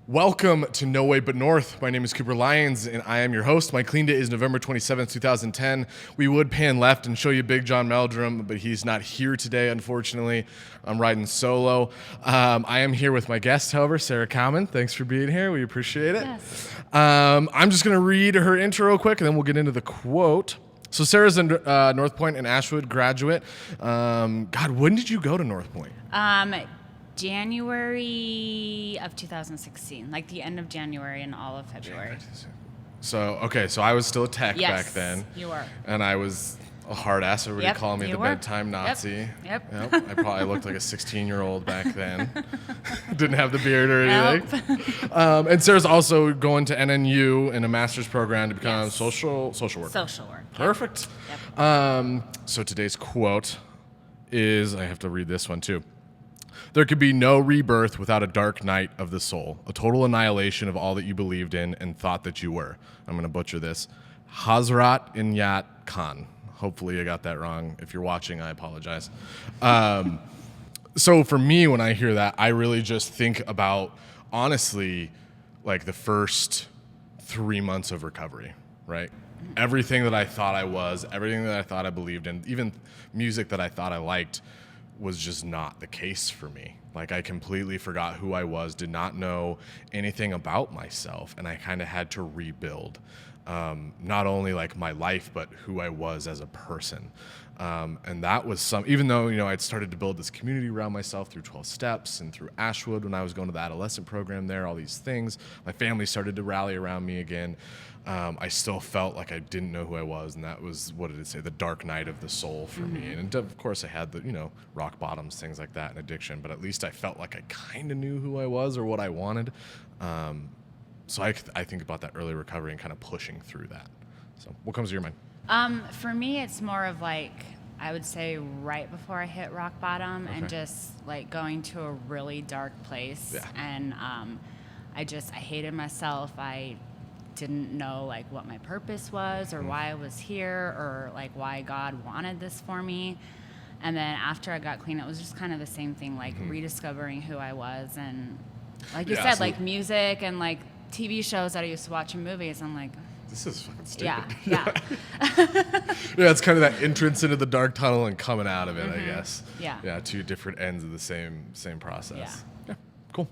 Welcome to No Way But North. My name is Cooper Lyons, and I am your host. My clean date is November 27th, 2010. We would pan left and show you Big John Meldrum, but he's not here today, unfortunately. I'm riding solo. I am here with my guest, however, Sarah Common. Thanks for being here. We appreciate it. Yes. I'm just going to read her intro real quick, and then we'll get into the quote. So Sarah's a Northpoint and Ashwood graduate. God, when did you go to Northpoint? January of 2016, like the end of January and all of February. So I was still a tech back then. You were. And I was a hard ass. Everybody called me the bedtime Nazi. Yep. I probably looked like a 16-year-old back then. Didn't have the beard or anything. And Sarah's also going to NNU in a master's program to become social worker. Social work. Perfect. Yep. So today's quote is, I have to read this one too. There could be no rebirth without a dark night of the soul, a total annihilation of all that you believed in and thought that you were. I'm going to butcher this. Hazrat Inyat Khan. Hopefully I got that wrong. If you're watching, I apologize. So for me, when I hear that, I really just think about, honestly, like the first 3 months of recovery, right? Everything that I thought I was, everything that I thought I believed in, even music that I thought I liked, was just not the case for me. Like, I completely forgot who I was, did not know anything about myself, and I kind of had to rebuild not only like my life, but who I was as a person. And that was even though, I'd started to build this community around myself through 12 Steps and through Ashwood when I was going to the adolescent program there, all these things, my family started to rally around me again. I still felt like I didn't know who I was, and that was, what did it say, the dark night of the soul for me. And of course I had the, rock bottoms, things like that, and addiction, but at least I felt like I kind of knew who I was or what I wanted. So I think about that early recovery and kind of pushing through that. So what comes to your mind? For me, it's more of like, I would say right before I hit rock bottom and just like going to a really dark place. Yeah. And I hated myself. I didn't know like what my purpose was or why I was here or like why God wanted this for me. And then after I got clean, it was just kind of the same thing, like rediscovering who I was. And like you said, like music and like TV shows that I used to watch in movies, I'm like, this is fucking stupid. Yeah. Yeah, it's kind of that entrance into the dark tunnel and coming out of it, I guess. Yeah. Yeah, two different ends of the same process. Yeah. Cool.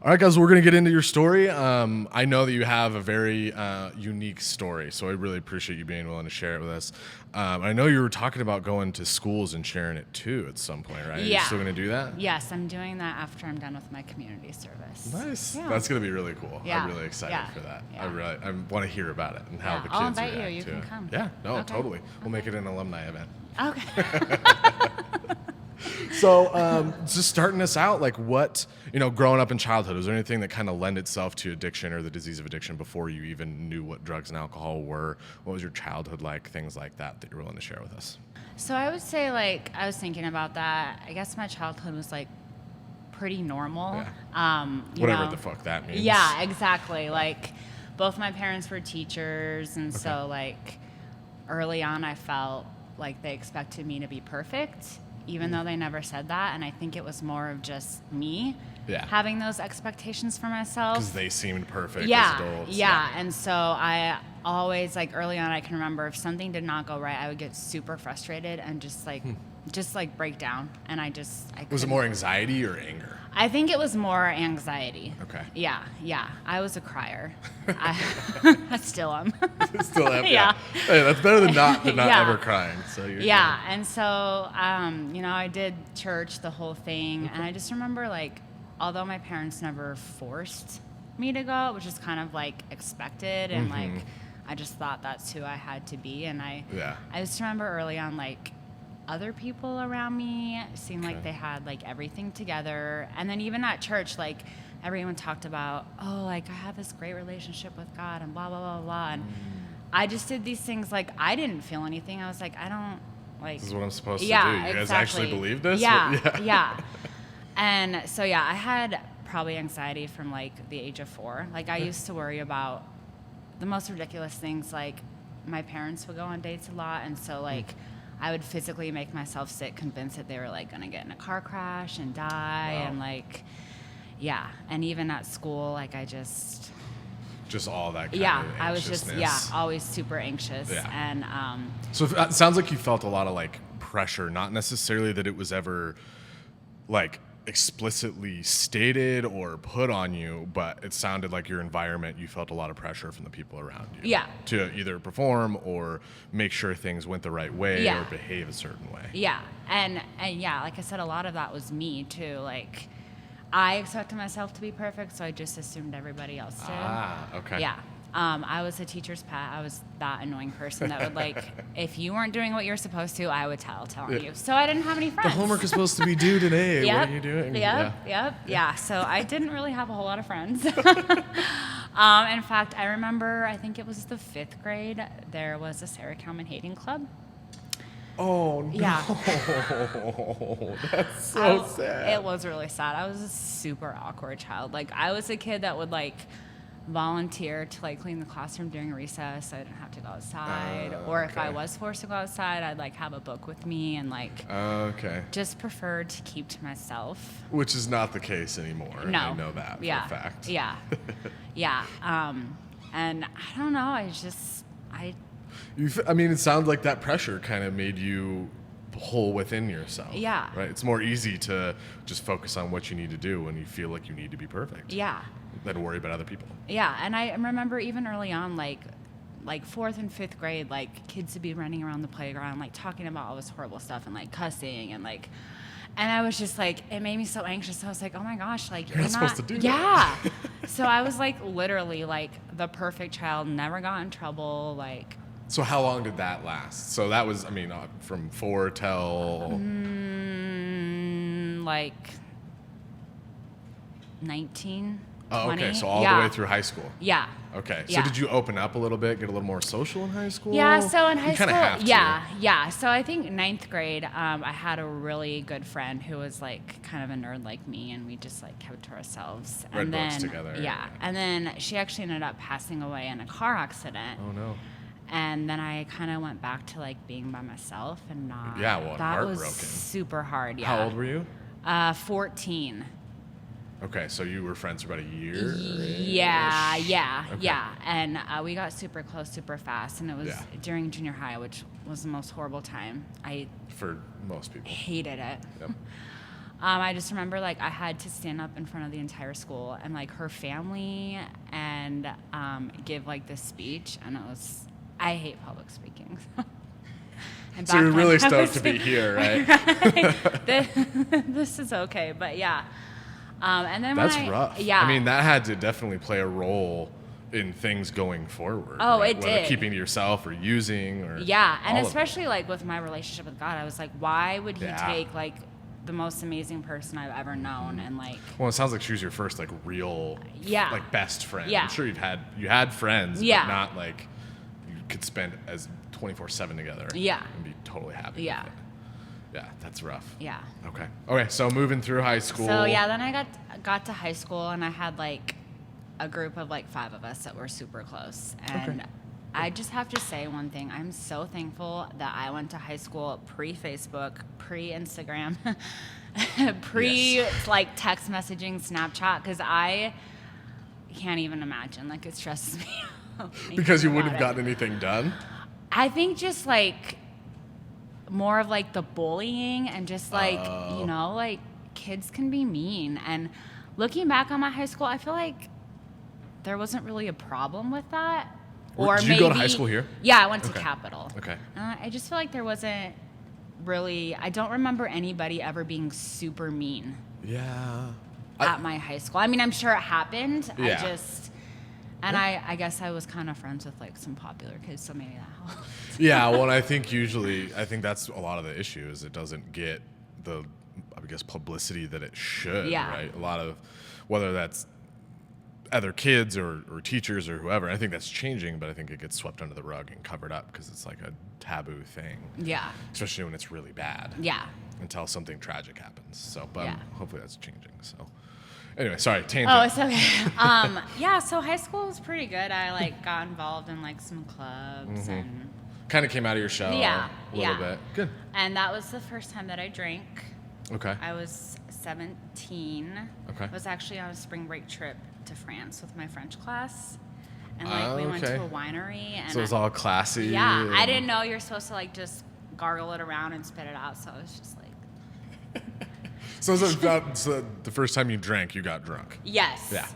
All right, guys, we're going to get into your story. I know that you have a very unique story, so I really appreciate you being willing to share it with us. I know you were talking about going to schools and sharing it, too, at some point, right? Yeah. Are you still going to do that? Yes, I'm doing that after I'm done with my community service. Nice. Yeah. That's going to be really cool. Yeah. I'm really excited for that. Yeah. I want to hear about it and how the kids I'll invite react you. You to can it. come. Yeah, no, Okay. totally. We'll make it an alumni event. Okay. So just starting us out, like what, growing up in childhood, was there anything that kind of lent itself to addiction or the disease of addiction before you even knew what drugs and alcohol were? What was your childhood like, things like that you're willing to share with us? So I would say, like, I was thinking about that. I guess my childhood was, like, pretty normal. Yeah. Whatever the fuck that means. Yeah, exactly. Like, both my parents were teachers, and so, like, early on I felt like they expected me to be perfect, even though they never said that. And I think it was more of just me having those expectations for myself. Because they seemed perfect as adults. Yeah. And so I always, like, early on, I can remember if something did not go right, I would get super frustrated and just break down. And Was it more anxiety or anger? I think it was more anxiety. Okay. Yeah. I was a crier. I still am. Still am. Yeah. Hey, that's better than not ever crying. So and so I did church, the whole thing, and I just remember, like, although my parents never forced me to go, which is kind of like expected, and like I just thought that's who I had to be, and I just remember early on, like, other people around me seemed like they had like everything together, and then even at church, like, everyone talked about, oh, like, I have this great relationship with God and blah blah blah blah, and I just did these things, like, I didn't feel anything. I was like, I don't, like, this is what I'm supposed to do. You guys actually believe this? Yeah. And so I had probably anxiety from like the age of 4. Like, I used to worry about the most ridiculous things, like my parents would go on dates a lot, and so like I would physically make myself sick, convinced that they were like gonna get in a car crash and die. Wow. And like, Yeah. And even at school, like I just all that kind yeah, of I was just anxiousness. always super anxious. Yeah. And So it sounds like you felt a lot of like pressure, not necessarily that it was ever like explicitly stated or put on you, but it sounded like your environment, you felt a lot of pressure from the people around you. Yeah. To either perform or make sure things went the right way Yeah. or behave a certain way. yeah. And yeah, like I said, a lot of that was me too. Like I expected myself to be perfect, so I just assumed everybody else did. Okay. Yeah. I was a teacher's pet. I was that annoying person that would like, if you weren't doing what you're supposed to, I would tell you. So I didn't have any friends. The homework is supposed to be due today. Yep. What are you doing? Yep. So I didn't really have a whole lot of friends. In fact, I remember, I think it was the 5th grade, there was a Sarah Kalman hating club. Oh, no. Yeah. That's so sad. It was really sad. I was a super awkward child. Like, I was a kid that would, like, volunteer to, like, clean the classroom during recess so I didn't have to go outside. Or if I was forced to go outside, I'd, like, have a book with me and, like, just preferred to keep to myself. Which is not the case anymore. No. I know that for a fact. Yeah. Yeah. And I don't know. I mean, it sounds like that pressure kind of made you whole within yourself. Yeah. Right? It's more easy to just focus on what you need to do when you feel like you need to be perfect. Yeah. Than worry about other people. Yeah. And I remember even early on, like 4th and 5th grade, like kids would be running around the playground, like talking about all this horrible stuff and like cussing and like, and I was just like, it made me so anxious. I was like, oh my gosh, like you're not supposed to do that. Yeah. So I was like literally like the perfect child, never got in trouble. Like, so how long did that last? So that was, I mean, from 4 till like 19. Oh, 20. okay. So all the way through high school. Yeah. Okay. So Yeah. did you open up a little bit, get a little more social in high school? Yeah, so in high you school, have to. yeah. So I think 9th grade, I had a really good friend who was like kind of a nerd like me, and we just like kept to ourselves. Read and books then, together. Yeah, and then she actually ended up passing away in a car accident. Oh no. And then I kind of went back to like being by myself and not. Yeah, well, that heartbroken. was super hard. Yeah. How old were you? 14. Okay, so you were friends for about a year? Yeah. Okay. And we got super close super fast, and it was during junior high, which was the most horrible time. For most people. Hated it. Yep. I just remember like I had to stand up in front of the entire school and like her family and give like this speech, and I hate public speaking. And So you're really stoked to be be here, right? This is okay, but yeah. And then That's rough. Yeah. I mean, that had to definitely play a role in things going forward. Oh, right? it Whether did. Keeping to yourself or using or yeah, and all of especially like with my relationship with God, I was like, why would He Yeah. take like the most amazing person I've ever known and like. Well, it sounds like she was your first like real like best friend. Yeah. I'm sure you had friends, Yeah. but not like you could spend as 24/7 together. Yeah. And be totally happy. Yeah. With it. Yeah, that's rough. Yeah. Okay. So moving through high school. So yeah, then I got to high school, and I had like a group of like 5 of us that were super close. And I just have to say one thing. I'm so thankful that I went to high school pre-Facebook, pre-Instagram, like text messaging, Snapchat, because I can't even imagine. Like it stresses me out. Because you wouldn't have gotten anything done? I think just like more of like the bullying and just like, you know, like kids can be mean. And looking back on my high school, I feel like there wasn't really a problem with that. Or did maybe, you go to high school here? Yeah, I went to Capital. Okay. I just feel like there wasn't really, I don't remember anybody ever being super mean. Yeah. At my high school. I mean, I'm sure it happened. Yeah. I guess I was kind of friends with like some popular kids, so maybe that helped. Yeah, well, I think that's a lot of the issue is it doesn't get the, I guess, publicity that it should, right? A lot of, whether that's other kids or teachers or whoever, I think that's changing, but I think it gets swept under the rug and covered up because it's like a taboo thing. Yeah. Especially when it's really bad. Yeah. Until something tragic happens. So, but Yeah. hopefully that's changing, so. Anyway, sorry, tangent. Oh, it's okay. Yeah, so high school was pretty good. I like got involved in like some clubs and kind of came out of your shell a little bit. Good. And that was the first time that I drank. Okay. I was 17. Okay. I was actually on a spring break trip to France with my French class. And like we went to a winery and so it was all classy. Yeah. I didn't know you're supposed to like just gargle it around and spit it out, so I was just like So the first time you drank, you got drunk. Yes. Yeah.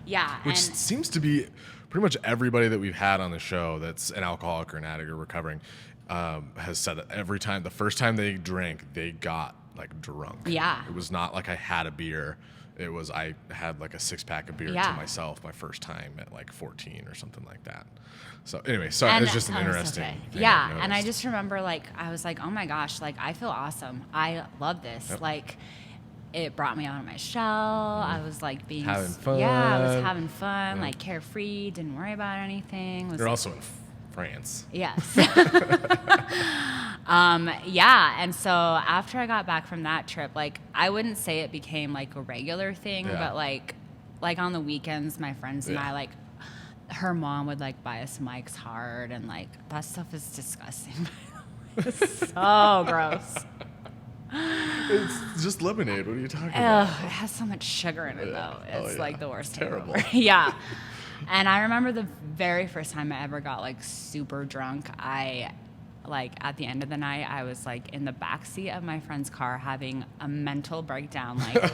Yeah. Which seems to be pretty much everybody that we've had on the show that's an alcoholic or an addict or recovering has said that every time, the first time they drank, they got like drunk. Yeah. It was not like I had a beer. It was I had like a 6-pack of beer to myself my first time at like 14 or something like that. So anyway, sorry, it's just an interesting thing. Yeah, and I just remember like I was like, oh my gosh, like I feel awesome. I love this. Yep. Like it brought me out of my shell. I was like being having fun. Yeah, I was having fun, like carefree, didn't worry about anything. You're also in France. Yes. Yeah, and so after I got back from that trip, like I wouldn't say it became like a regular thing, but like on the weekends, my friends and I like her mom would like buy us Mike's Hard, and like that stuff is disgusting. It's so gross. It's just lemonade. What are you talking about? It has so much sugar in it though. It's like the worst thing terrible. ever. Yeah. And I remember the very first time I ever got like super drunk, I like at the end of the night, I was like in the backseat of my friend's car having a mental breakdown, like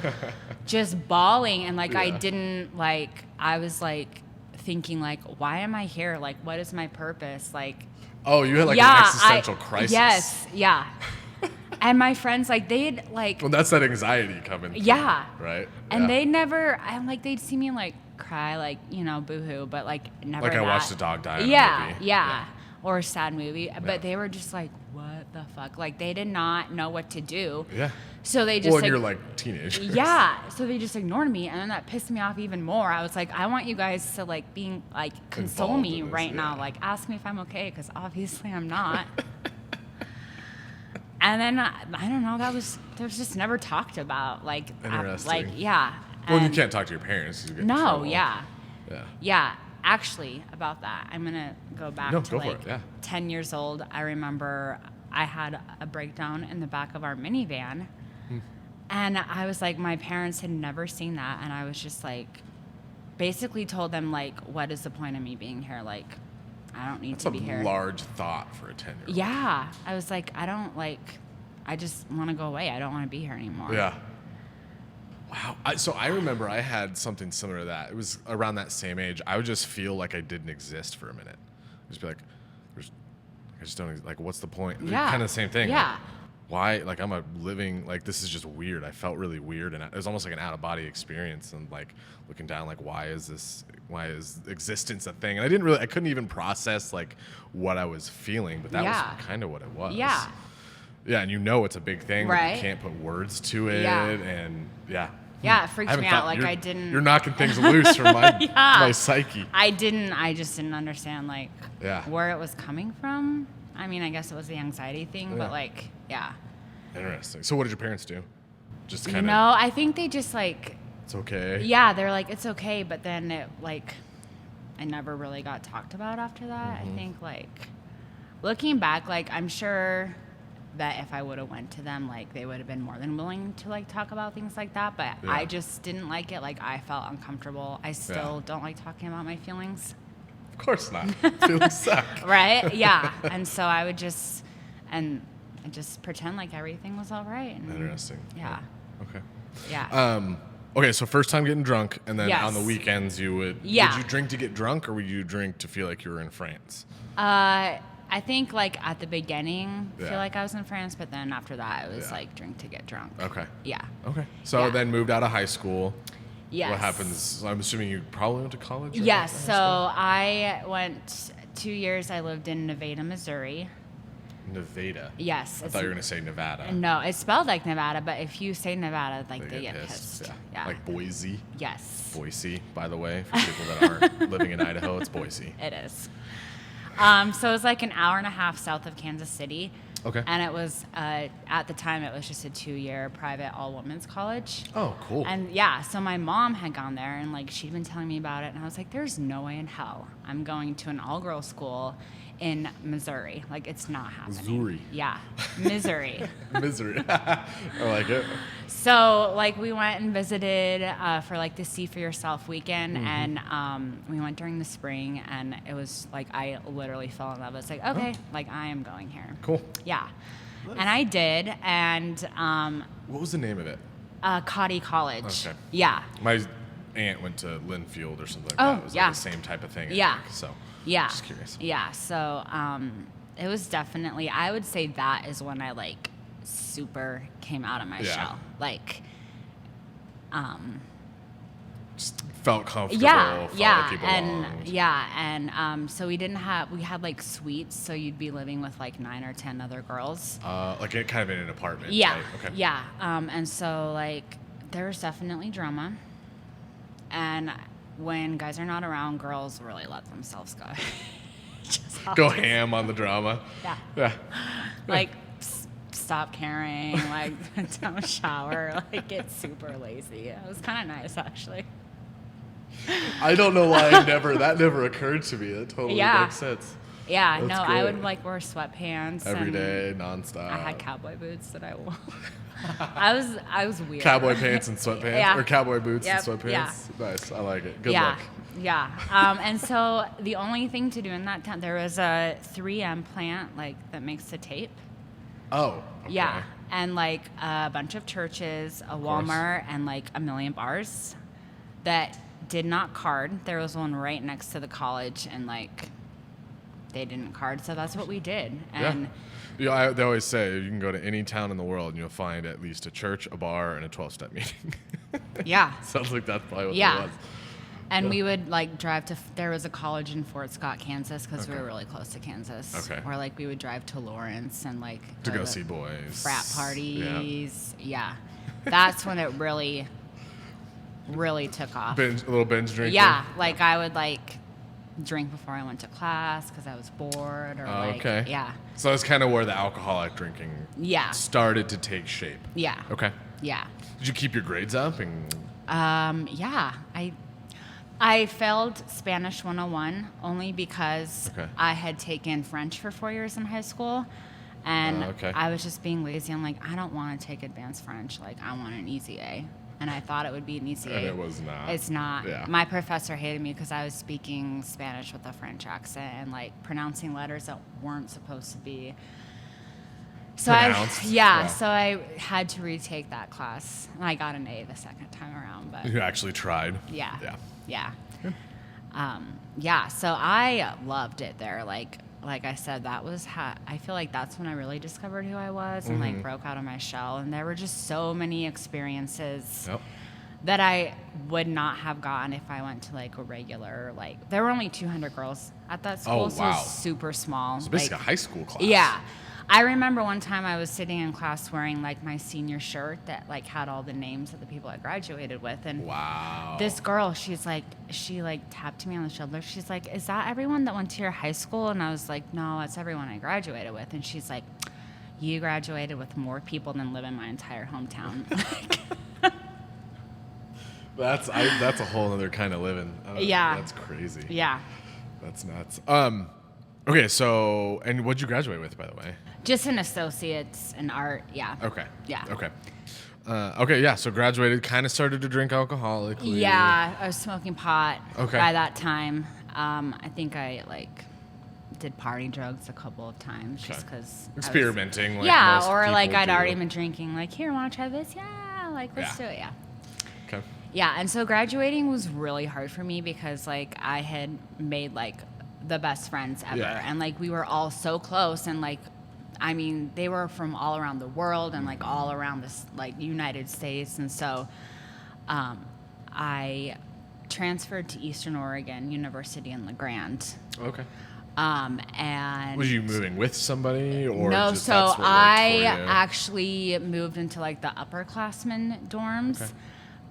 just bawling. And like, I didn't like, I was like thinking like, why am I here? Like, what is my purpose? Like, oh, you had like an existential crisis. Yes. Yeah. And my friends, like, they'd like. Well, that's that anxiety coming through. Yeah. Right. And they never, I'm like, they'd see me like cry, like, you know, boohoo, but like never. Like that. I watched a dog die in a movie. Yeah. Or a sad movie. But they were just like, what the fuck? Like, they did not know what to do. Yeah. So they just. Well, and you're like teenagers. Yeah. So they just ignored me. And then that pissed me off even more. I was like, I want you guys to like being like, console me right now. Like, ask me if I'm okay, because obviously I'm not. And then I don't know. That was just never talked about. Like, interesting. Yeah. Well, you can't talk to your parents. You get in trouble. Yeah. Yeah. Yeah. Actually, about that, I'm gonna go back to like 10 years old. I remember I had a breakdown in the back of our minivan, and I was like, my parents had never seen that, and I was just like, basically told them like, what is the point of me being here? Like, I don't need to be here. That's a large thought for a 10-year-old. Yeah. I was like, I just want to go away. I don't want to be here anymore. Yeah. Wow. So I remember I had something similar to that. It was around that same age. I would just feel like I didn't exist for a minute. I'd just be like, I just don't, like, what's the point? Yeah. Kind of the same thing. Yeah. Like, why? Like, I'm a living, like, this is just weird. I felt really weird. And it was almost like an out-of-body experience. And, like, looking down, like, why is existence a thing? And I couldn't even process, like, what I was feeling. But that was kind of what it was. Yeah. Yeah, and you know it's a big thing. Right. But you can't put words to it. Yeah. And, yeah. Yeah, it freaked me out. Like, I didn't. You're knocking things loose from my psyche. I just didn't understand, like, where it was coming from. I mean, I guess it was the anxiety thing, but, like, yeah. Interesting. So what did your parents do? Just kind of. No, I think they just, like. It's okay. Yeah, they're like, it's okay, but then it, like, I never really got talked about after that. I think, like, looking back, like, I'm sure that if I would have went to them, like, they would have been more than willing to, like, talk about things like that, but I just didn't like it. Like, I felt uncomfortable. I still don't like talking about my feelings. Of course not. Feelings suck. Right? Yeah. And so I would just pretend like everything was all right. And, interesting. Yeah. Okay. Yeah. Okay, so first time getting drunk, and then on the weekends would you drink to get drunk, or would you drink to feel like you were in France? I think, like, at the beginning, feel like I was in France, but then after that, it was, like, drink to get drunk. Okay. Yeah. Okay. So then moved out of high school. Yes. What happens? I'm assuming you probably went to college? Yes. So I went 2 years. I lived in Nevada, Missouri. Nevada? Yes. I thought you were going to say Nevada. No, it's spelled like Nevada, but if you say Nevada, like, they get pissed. Yeah. Like Boise? Yes. Boise, by the way, for people that aren't living in Idaho, it's Boise. It is. So it was like an hour and a half south of Kansas City. Okay. And it was, at the time, it was just a 2-year private all-women's college. Oh, cool. And so my mom had gone there, and like she'd been telling me about it, and I was like, there's no way in hell I'm going to an all-girls school in Missouri. Like, it's not happening. Missouri. Yeah, Missouri. Misery. I like it. So, like, we went and visited for, like, the See For Yourself weekend, and we went during the spring, and it was, like, I literally fell in love. It's like, okay, like, I am going here. Cool. Yeah. And I did, and What was the name of it? Cotty College. Okay. Yeah. My aunt went to Linfield or something like Oh, that. It was yeah. like the same type of thing. I Yeah. think, so Yeah. just curious. Yeah. So it was definitely, I would say that is when I, like, super came out of my Yeah. shell. Like, Just felt comfortable. yeah, felt yeah, like you belonged. and so we had like suites, so you'd be living with like 9 or 10 other girls. Like it kind of in an apartment. Yeah, Right? Okay. yeah, and so like there was definitely drama, and when guys are not around, girls really let themselves go. Go ham on the drama. Yeah. Yeah. Like, stop caring, like, don't shower, like, get super lazy. It was kind of nice, actually. I don't know why that never occurred to me. That totally Yeah. makes sense. Yeah, That's no, I great. would, like, wear sweatpants. Every and day, nonstop. I had cowboy boots that I wore. I was weird. Cowboy pants and sweatpants, Yeah. or cowboy boots Yep, and sweatpants. yeah. Nice, I like it. Good yeah, luck. yeah. And so the only thing to do in that town, there was a 3M plant, like, that makes the tape. Oh. Okay. Yeah, and like a bunch of churches, a course. Walmart, and like a million bars that did not card. There was one right next to the college, and like they didn't card, so that's what we did. And they always say you can go to any town in the world and you'll find at least a church, a bar, and a 12-step meeting. yeah, Sounds like that's probably what Yeah. it was. and we would like drive to. There was a college in Fort Scott, Kansas, because we Okay. were really close to Kansas. Okay. Or like we would drive to Lawrence and like To go to see boys. frat Yeah. parties. Yeah, that's when it really took off. A little binge drinking. Yeah, like I would like drink before I went to class because I was bored or like Okay. yeah, So that's kind of where the alcoholic drinking yeah, started to take shape. yeah, Okay. yeah. Did you keep your grades up? And Yeah, I failed Spanish 101 only because Okay. I had taken French for 4 years in high school, and okay. I was just being lazy. I'm like, I don't want to take advanced French. Like, I want an easy A. And I thought it would be an easy A. And it was not. It's not. Yeah. My professor hated me because I was speaking Spanish with a French accent and like pronouncing letters that weren't supposed to be. So Pronounced? Yeah. so I had to retake that class. And I got an A the second time around, but You actually tried. yeah. Yeah. Yeah. So I loved it there. Like I said, that was I feel like that's when I really discovered who I was and like broke out of my shell. And there were just so many experiences Yep. that I would not have gotten if I went to like a regular, like there were only 200 girls at that school, Oh, so it wow. was super small. It's basically Like, a high school class. yeah. I remember one time I was sitting in class wearing like my senior shirt that like had all the names of the people I graduated with, and Wow. this girl, she tapped me on the shoulder. She's like, "Is that everyone that went to your high school?" And I was like, "No, it's everyone I graduated with." And she's like, "You graduated with more people than live in my entire hometown." That's a whole other kind of living. Yeah. That's crazy. Yeah. That's nuts. Okay, so and what'd you graduate with, by the way? Just an associate's in art. Yeah. Okay. Yeah. Okay. Okay, yeah. So graduated, kind of started to drink alcoholically. Yeah, I was smoking pot Okay. by that time. I think I like did party drugs a couple of times just Okay. because Experimenting. Like yeah, most or like people I'd do. already been drinking. Like, here, want to try this? Yeah, like let's Yeah. do it. Yeah. Okay. Yeah, and so graduating was really hard for me because like I had made like the best friends ever, Yeah. and like we were all so close, and like I mean they were from all around the world and like all around this like United States, and so I transferred to Eastern Oregon University in La Grande, Okay. and Was you moving with somebody or no, just so that's what worked I for you? actually moved into like the upperclassmen dorms. Okay.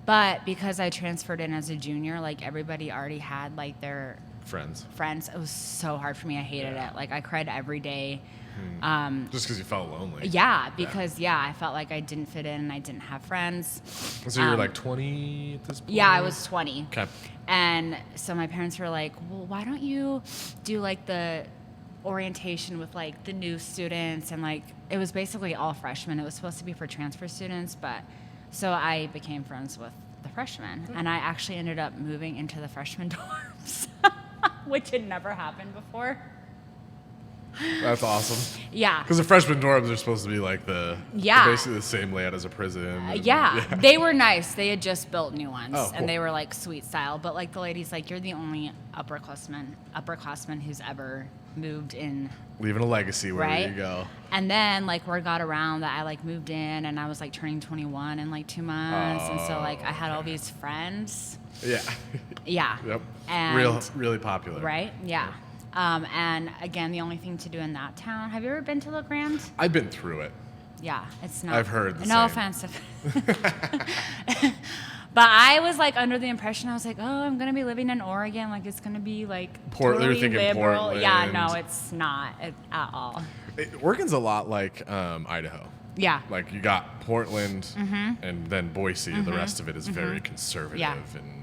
But because I transferred in as a junior, like everybody already had like their friends. friends. It was so hard for me. I hated Yeah. it. Like I cried every day. Just because you felt lonely. Yeah, because I felt like I didn't fit in and I didn't have friends. So you were like 20 at this point? Yeah, I was 20. Okay. And so my parents were like, well, why don't you do like the orientation with like the new students, and like it was basically all freshmen. It was supposed to be for transfer students, but so I became friends with the freshmen, and I actually ended up moving into the freshman dorms, which had never happened before. That's awesome. Yeah. Because the freshman dorms are supposed to be like they're basically the same layout as a prison. Yeah, they were nice. They had just built new ones, cool. and they were like suite style. But like the lady's like, you're the only upperclassman who's ever moved in. Leaving a legacy wherever you go. And then like word got around that I like moved in, and I was like turning 21 in like 2 months, and so like I had all these friends. Yeah. Yeah. Yep. And really popular. Right. Yeah. And again, the only thing to do in that town. Have you ever been to La Grande? I've been through it. Yeah, it's not. I've heard the no same. offense. But I was like under the impression, I was like, oh, I'm gonna be living in Oregon, like it's gonna be like Portland, totally you're thinking liberal. Portland. Yeah, no, it's not at all. Oregon's a lot like Idaho. Yeah. Like you got Portland and then Boise. The rest of it is very conservative and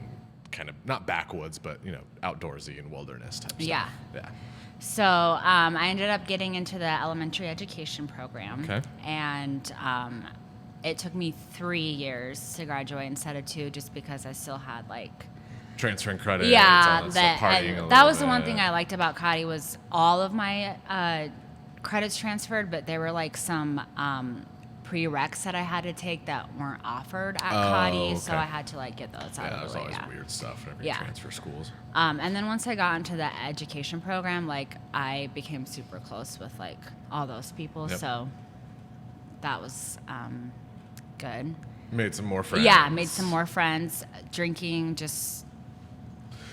kind of not backwoods, but outdoorsy and wilderness type stuff. Yeah. Yeah. So I ended up getting into the elementary education program. Okay. And it took me 3 years to graduate instead of 2, just because I still had like Transferring credits. yeah, all that, stuff, partying and that was the one thing I liked about Cotty was all of my credits transferred, but there were like some prereqs that I had to take that weren't offered at Cotty, so I had to like get those out of the way. Yeah, that was always weird stuff whenever you transfer schools. And then once I got into the education program, like I became super close with like all those people, so that was good. Made some more friends. Yeah, made some more friends. Drinking, just.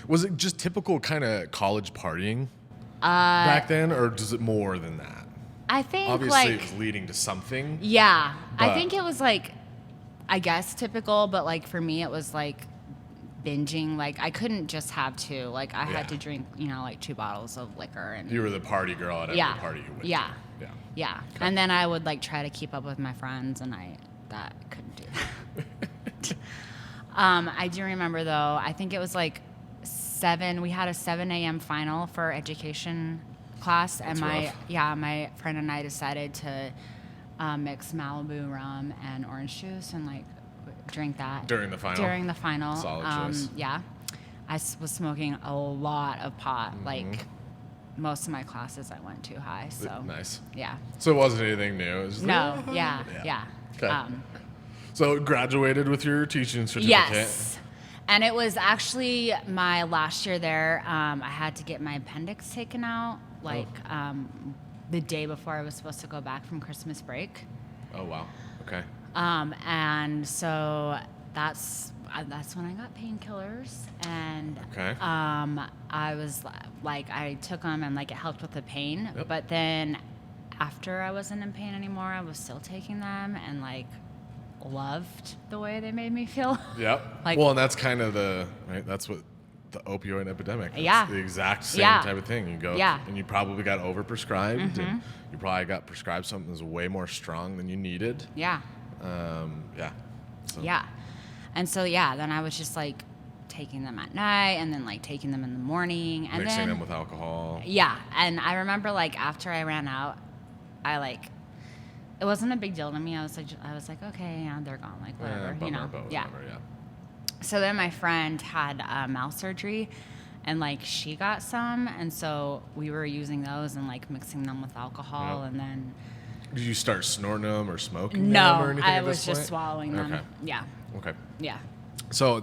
Was it just typical kind of college partying back then, or does it more than that? I think obviously like it was leading to something. Yeah, I think it was like, I guess typical, but like for me it was like binging. Like I couldn't just have 2. Like I had to drink, like 2 bottles of liquor. And you were the party girl at every party you went to. Yeah. Okay. And then I would like try to keep up with my friends, and I couldn't do that. I do remember though, I think it was like 7. We had a 7 a.m. final for education class, and my friend and I decided to mix Malibu rum and orange juice and like drink that during the final. Solid choice. Yeah, I was smoking a lot of pot. Like most of my classes I went too high. So nice. Yeah. So it wasn't anything new. It was no. Yeah. Okay. So graduated with your teaching certificate. Yes. And it was actually my last year there. I had to get my appendix taken out, the day before I was supposed to go back from Christmas break. Oh wow. Okay. And so that's when I got painkillers, and I was like, I took them, and like it helped with the pain. Yep. But then after I wasn't in pain anymore, I was still taking them, and like loved the way they made me feel. Yep. Well, and that's kind of that's what the opioid epidemic. That's the exact same type of thing. You go and you probably got overprescribed, and you probably got prescribed something that's way more strong than you needed. Yeah. So. Yeah. And so then I was just like taking them at night, and then like taking them in the morning, and mixing then them with alcohol. Yeah. And I remember like after I ran out, it wasn't a big deal to me. I was like, okay, they're gone, like whatever, Whatever, So then my friend had mouth surgery, and like she got some, and so we were using those and like mixing them with alcohol, and then. Did you start snorting them or smoking them or anything? No, I was just swallowing them. Okay. Yeah. Okay. Yeah. So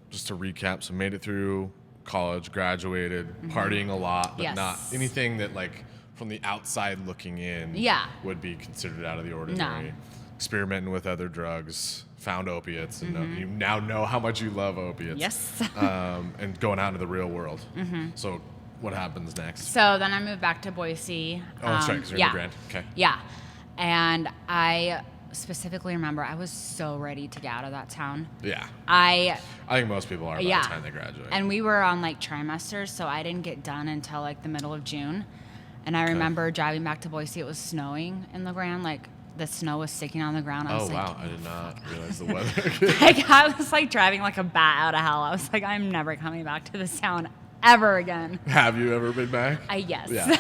just to recap, so made it through college, graduated, partying a lot, but not anything that like from the outside looking in would be considered out of the ordinary. No. Experimenting with other drugs, found opiates, and you now know how much you love opiates. Yes. And going out into the real world. So what happens next? So then I moved back to Boise. Oh, that's right, because you're in the Grand. Okay. Yeah. And I specifically remember I was so ready to get out of that town. Yeah. I think most people are by the time they graduate. And we were on like trimesters, so I didn't get done until like the middle of June. And I remember driving back to Boise, it was snowing in La Grande, like the snow was sticking on the ground. I was wow, I did not realize the weather. Like I was like driving like a bat out of hell. I was like, I'm never coming back to this town ever again. Have you ever been back? Yes. Yeah.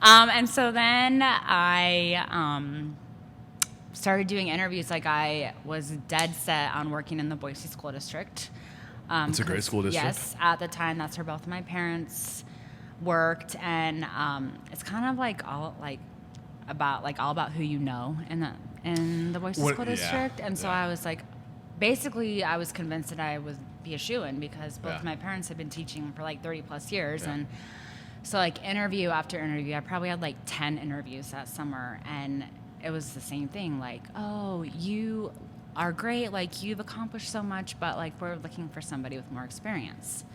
And so then I started doing interviews. Like I was dead set on working in the Boise School District. It's a great school district. Yes, at the time, that's where both of my parents worked, and it's kind of like all about who you know in the Boise School District. And so I was like, basically, I was convinced that I would be a shoo-in because both of my parents had been teaching for like 30 plus years, and so like interview after interview, I probably had like 10 interviews that summer, and it was the same thing. Like, oh, you are great, like you've accomplished so much, but like we're looking for somebody with more experience.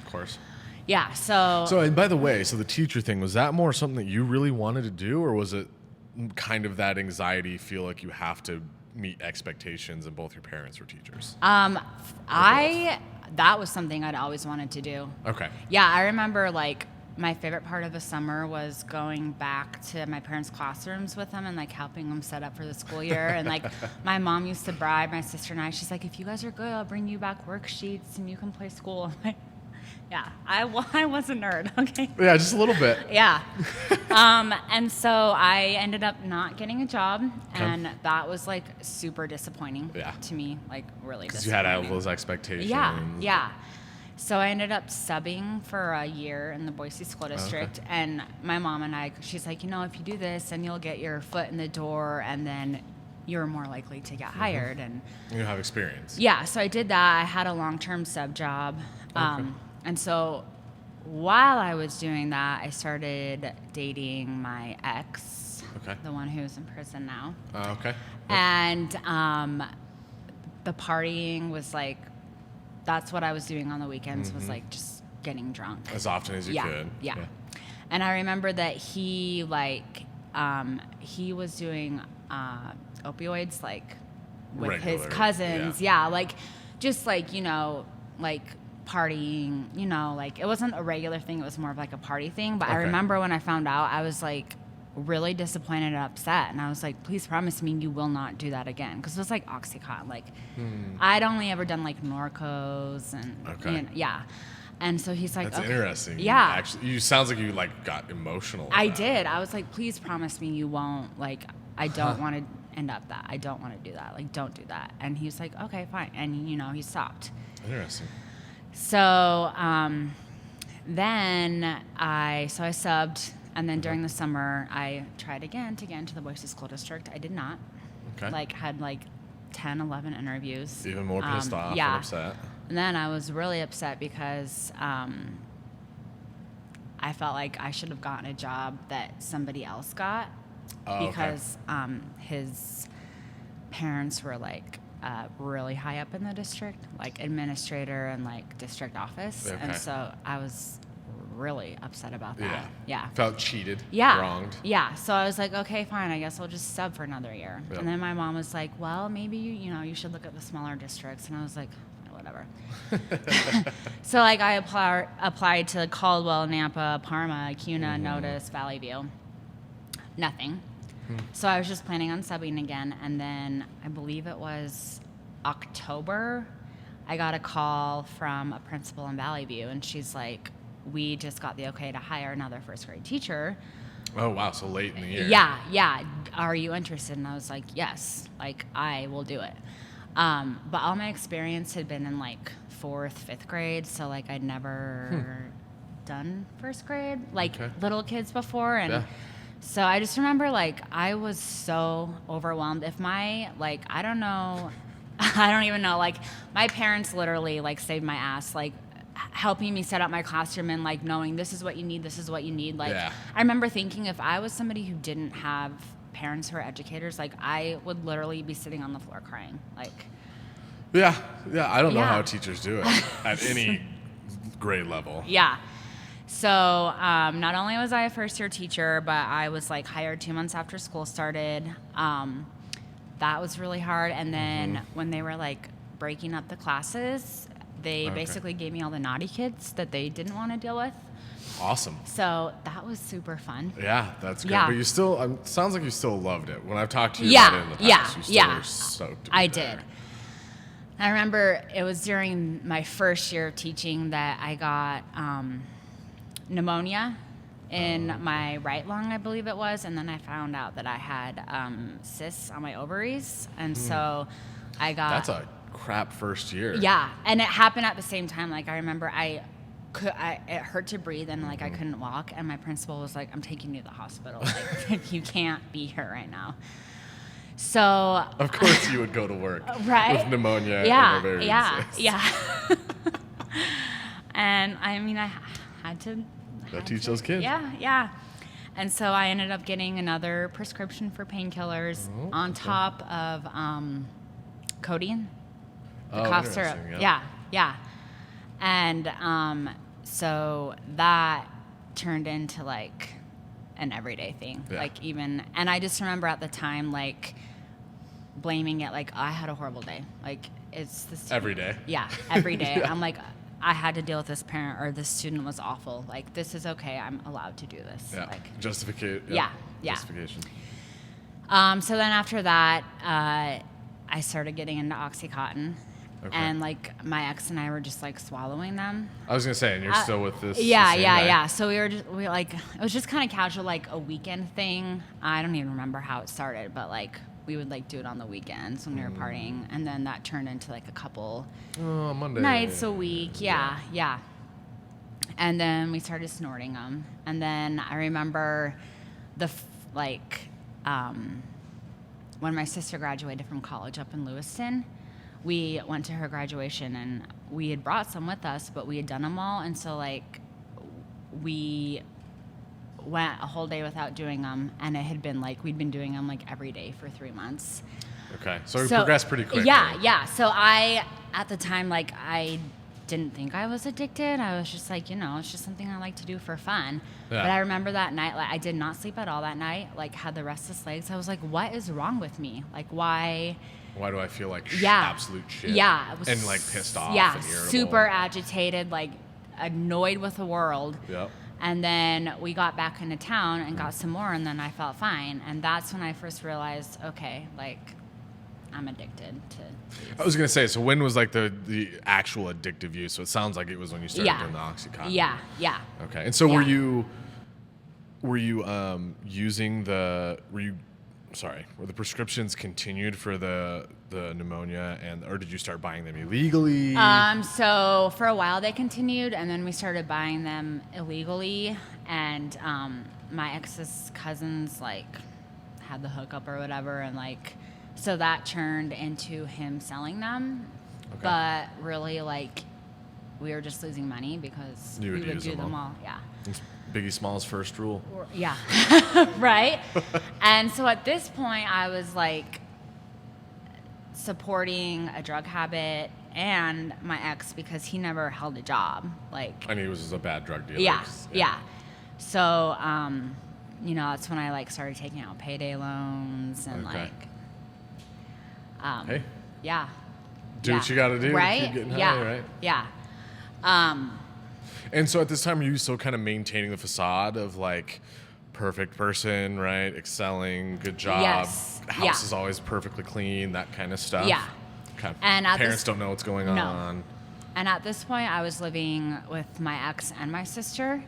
Of course. Yeah. So and by the way, so the teacher thing, was that more something that you really wanted to do, or was it kind of that anxiety, feel like you have to meet expectations and both your parents were teachers? That was something I'd always wanted to do. Okay. Yeah, I remember like my favorite part of the summer was going back to my parents' classrooms with them and like helping them set up for the school year. And like my mom used to bribe my sister and I. She's like, if you guys are good, I'll bring you back worksheets and you can play school. I'm like, yeah, I was a nerd. Okay. Yeah, just a little bit. Yeah. And so I ended up not getting a job, and that was like super disappointing to me, like really disappointing. Because you had all those expectations. Yeah. So I ended up subbing for a year in the Boise School District, and my mom and I, she's like, if you do this, then you'll get your foot in the door, and then you're more likely to get hired. And you have experience. Yeah, so I did that. I had a long-term sub job. And so while I was doing that, I started dating my ex, the one who's in prison now. Okay. And the partying was like, that's what I was doing on the weekends, was like just getting drunk. As often as you could. Yeah. And I remember that he he was doing opioids like with his cousins. Like just like, like partying, like it wasn't a regular thing. It was more of like a party thing. But I remember when I found out, I was like really disappointed and upset. And I was like, please promise me you will not do that again. Because it was like Oxycontin. Like I'd only ever done like Norcos and And so he's like, that's interesting. Yeah. Actually, you sounds like you like got emotional. I did. I was like, please promise me you won't. Like, I don't want to end up that. I don't want to do that. Like, don't do that. And he was like, okay, fine. And he stopped. Interesting. So then I subbed, and then during the summer I tried again to get into the Boise School District. I did not. Okay. Like had like 10, 11 interviews. Even more pissed off and upset. And then I was really upset because I felt like I should have gotten a job that somebody else got because his parents were like really high up in the district, like administrator and like district office. Okay. And so I was really upset about that. Yeah. Felt cheated. Yeah. Wronged. Yeah. So I was like, okay, fine. I guess I'll just sub for another year. Yep. And then my mom was like, well, maybe you should look at the smaller districts. And I was like, whatever. So like I applied to Caldwell, Nampa, Parma, Cuna, Notice, Valley View. Nothing. So I was just planning on subbing again, and then I believe it was October, I got a call from a principal in Valley View, and she's like, we just got the okay to hire another first grade teacher. Oh, wow, so late in the year. Yeah. Are you interested? And I was like, yes, like I will do it. But all my experience had been in like 4th, 5th grade, so like I'd never done first grade, like little kids before, and so I just remember like I was so overwhelmed. If my like I don't even know, like my parents literally like saved my ass, like helping me set up my classroom and like knowing this is what you need. Like I remember thinking if I was somebody who didn't have parents who are educators, like I would literally be sitting on the floor crying. Like I don't know how teachers do it at any grade level. So not only was I a first year teacher, but I was like hired 2 months after school started. That was really hard. And then when they were like breaking up the classes, they basically gave me all the naughty kids that they didn't want to deal with. Awesome. So that was super fun. Yeah, that's good. But you still, sounds like you still loved it. When I've talked to you about it in the past, you still were stoked to be there. Did. I remember it was during my first year of teaching that I got pneumonia in my right lung, I believe it was, and then I found out that I had cysts on my ovaries, and so I got. That's a crap first year. Yeah, and it happened at the same time. Like I remember, it hurt to breathe, and like I couldn't walk, and my principal was like, "I'm taking you to the hospital. Like you can't be here right now." So of course you would go to work, right? With pneumonia and ovarian cysts. Yeah. And I mean, I had to. Go teach those kids. Yeah. And so I ended up getting another prescription for painkillers on top of codeine, the cough syrup. Yeah. And so that turned into like an everyday thing. Yeah. Like and I just remember at the time like blaming it, like I had a horrible day. Like it's this every day. Yeah, every day. Yeah. I'm like, I had to deal with this parent or this student was awful. Like, this is okay. I'm allowed to do this. Yeah. Like, Justification. Yeah. Justification. So then after that, I started getting into OxyContin. Okay. And like my ex and I were just like swallowing them. I was gonna say, and you're still with this. Yeah. So we were like, it was just kind of casual, like a weekend thing. I don't even remember how it started, but like we would like do it on the weekends when we were partying, and then that turned into like a couple Monday nights a week. Yeah. And then we started snorting them, and then I remember when my sister graduated from college up in Lewiston. We went to her graduation, and we had brought some with us, but we had done them all, and so like we went a whole day without doing them, and it had been like we'd been doing them like every day for 3 months. Okay, so we progressed pretty quickly. Yeah. So at the time, like I didn't think I was addicted. I was just like, it's just something I like to do for fun. Yeah. But I remember that night, like I did not sleep at all that night. Like had the restless legs. I was like, what is wrong with me? Like why? Why do I feel like absolute shit? Yeah. And like pissed off and irritable. Super agitated, like annoyed with the world. Yep. And then we got back into town and got some more, and then I felt fine. And that's when I first realized, okay, like I'm addicted to these. I was going to say, so when was like the actual addictive use? So it sounds like it was when you started doing the OxyContin. Yeah. Okay. And so were you using were the prescriptions continued for the pneumonia, or did you start buying them illegally? So for a while they continued, and then we started buying them illegally, and my ex's cousins like had the hookup or whatever, and like so that turned into him selling them. Okay. But really, like we were just losing money because we would do them all. Yeah. It's Biggie Smalls' first rule. Yeah. Right? And so at this point, I was like supporting a drug habit and my ex because he never held a job. And he was a bad drug dealer. Yeah. So, that's when I like started taking out payday loans and hey. Yeah. Do what you got to do right? to keep getting high, right? Yeah. And so at this time, are you still kind of maintaining the facade of like perfect person, right? Excelling, good job. Yes. House is always perfectly clean, that kind of stuff. Yeah. Okay. And parents don't know what's going on. And at this point, I was living with my ex and my sister.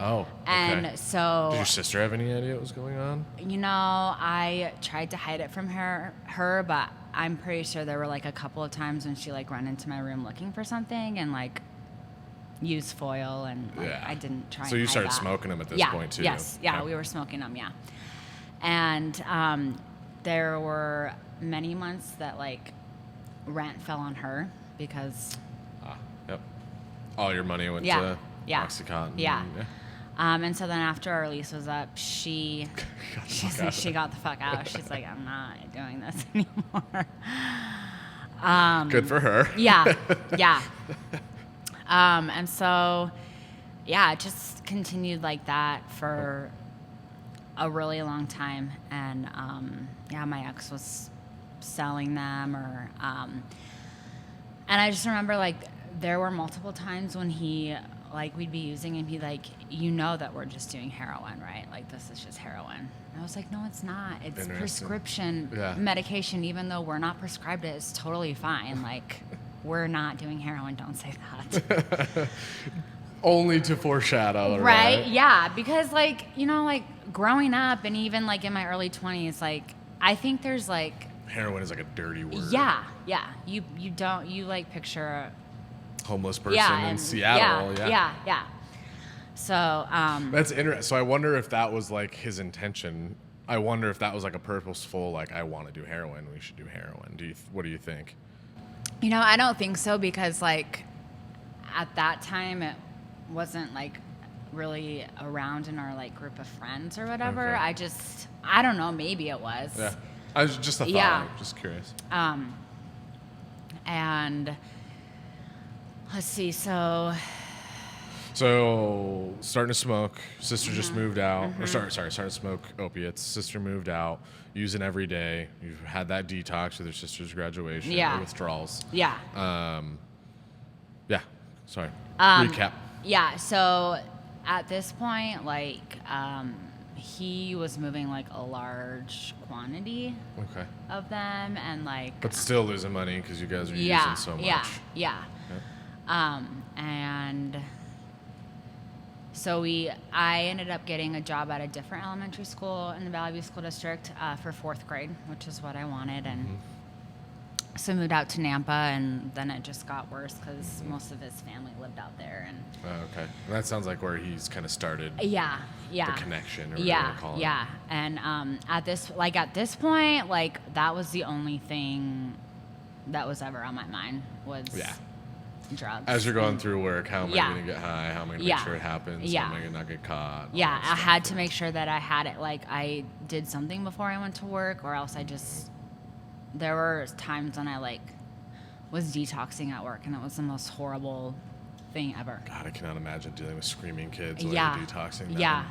Oh. Okay. And so. Did your sister have any idea what was going on? I tried to hide it from her, but I'm pretty sure there were like a couple of times when she like ran into my room looking for something and like used foil, and I didn't try. So you started smoking them at this point too. Yes, we were smoking them, and there were many months that like rent fell on her because. Yep. All your money went to OxyContin. Yeah. And so then after our lease was up, she got the fuck out. She's like, I'm not doing this anymore. Good for her. Yeah. And so, it just continued like that for a really long time. And, my ex was selling them and I just remember like there were multiple times when he like we'd be using and be like, you know that we're just doing heroin, right? Like this is just heroin. And I was like, no, it's not. It's prescription medication. Even though we're not prescribed it, it's totally fine. Like we're not doing heroin. Don't say that. Only to foreshadow, right? Yeah, because like, you know, like growing up and even like in my early 20s, like I think there's like heroin is like a dirty word. Yeah. You don't, you like picture a homeless person in Seattle. Yeah. So that's interesting. So I wonder if that was like his intention. I wonder if that was like a purposeful, like, I want to do heroin. We should do heroin. What do you think? You know, I don't think so, because like at that time it wasn't like really around in our like group of friends or whatever. Okay. I don't know. Maybe it was. Yeah. I was just a thought. Yeah. Just curious. And let's see. So starting to smoke. Sister just moved out. Or starting to smoke opiates. Sister moved out. Using every day. You've had that detox with your sister's graduation. Yeah. Or withdrawals. Yeah. Yeah. Sorry. Recap. Yeah. So at this point, like, he was moving like a large quantity of them, and like, but still losing money because you guys are using so much. Yeah. And so I ended up getting a job at a different elementary school in the Valley View School District for 4th grade, which is what I wanted, and so I moved out to Nampa, and then it just got worse because most of his family lived out there. And okay, and that sounds like where he's kind of started. Yeah. The connection, or whatever you want to call it. Yeah. And at this point, like that was the only thing that was ever on my mind was drugs. As you're going through work, how am I going to get high? How am I going to make sure it happens? Yeah. How am I going to not get caught? Yeah, I had to make sure that I had it. Like I did something before I went to work, or else there were times when I like was detoxing at work, and it was the most horrible thing ever. God, I cannot imagine dealing with screaming kids while you're detoxing them. Yeah.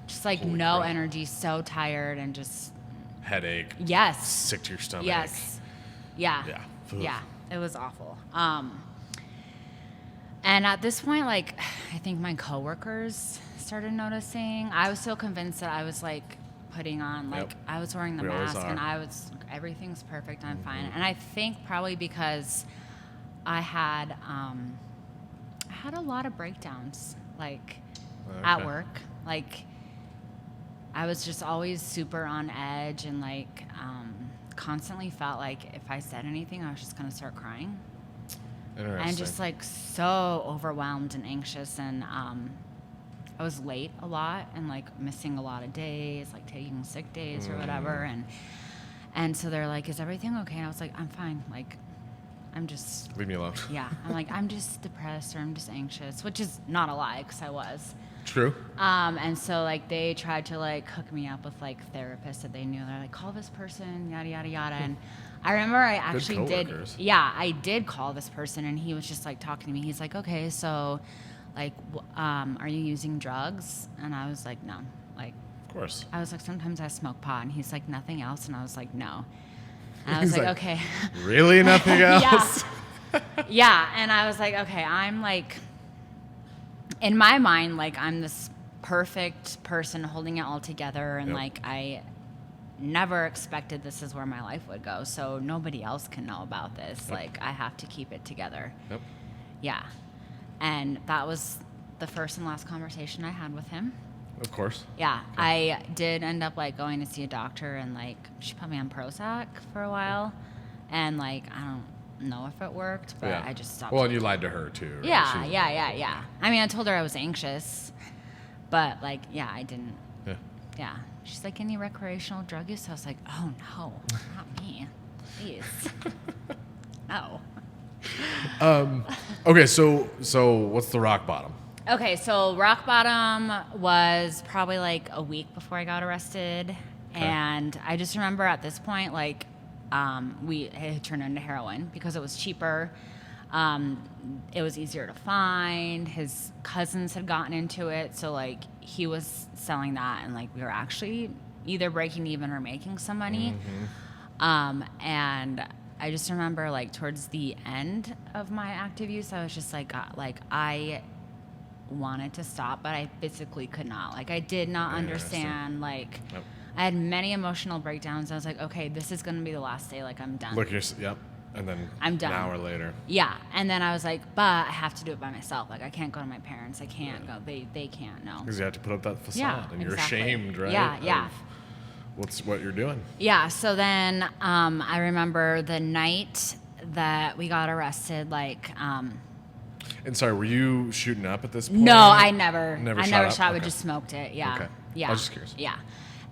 Just like no energy, so tired, and just headache. Yes. Sick to your stomach. Yes. Yeah. Yeah. Yeah. It was awful. And at this point, like, I think my coworkers started noticing. I was so convinced that I was like putting on, like, I was wearing the mask, and everything's perfect. I'm fine. And I think probably because I had a lot of breakdowns, like at work. Like I was just always super on edge, and like constantly felt like if I said anything, I was just gonna start crying. Interesting. And just like so overwhelmed and anxious, and I was late a lot and like missing a lot of days, like taking sick days or whatever, and so they're like, "Is everything okay?" And I was like, "I'm fine. Like, I'm just leave me alone." Yeah, I'm like, I'm just depressed, or I'm just anxious, which is not a lie, because I was. True. And so like they tried to like hook me up with like therapists that they knew. They're like, call this person, yada yada yada. And I remember I actually I did call this person, and he was just like talking to me. He's like, okay, so like, are you using drugs? And I was like, no. Like, of course. I was like, sometimes I smoke pot, and he's like, nothing else. And I was like, no. And I was like, okay. Really, nothing else? Yeah. And I was like, okay, I'm like, in my mind, like, I'm this perfect person holding it all together, and like I never expected this is where my life would go, so nobody else can know about this. Like, I have to keep it together. Yeah. And that was the first and last conversation I had with him. Of course. Yeah. I did end up like going to see a doctor, and like she put me on Prozac for a while, and like I don't know if it worked, but I just stopped. Well, and you lied to her too, right? Yeah. I mean, I told her I was anxious, but like, I didn't. Yeah. She's like, any recreational drug use? I was like, oh no, not me. Please. No. Okay, so what's the rock bottom? Okay, so rock bottom was probably like a week before I got arrested, and I just remember at this point, like, it had turned into heroin because it was cheaper. It was easier to find. His cousins had gotten into it, so like he was selling that, and like we were actually either breaking even or making some money. And I just remember like towards the end of my active use, I was just like, God, like I wanted to stop, but I physically could not. Like, I did not understand. Like, Yep. I had many emotional breakdowns. I was like, okay, this is going to be the last day. Like, I'm done. Look, yep. And then I'm done. An hour later. Yeah. And then I was like, but I have to do it by myself. Like, I can't go to my parents. I can't go. They can't know. Because you have to put up that facade. Yeah, and you're exactly. ashamed, right? Yeah. Of what you're doing. Yeah. So then I remember the night that we got arrested, like... And sorry, were you shooting up at this point? No, I never shot. We Okay. just smoked it. Yeah. Okay. Yeah. I was just curious. Yeah.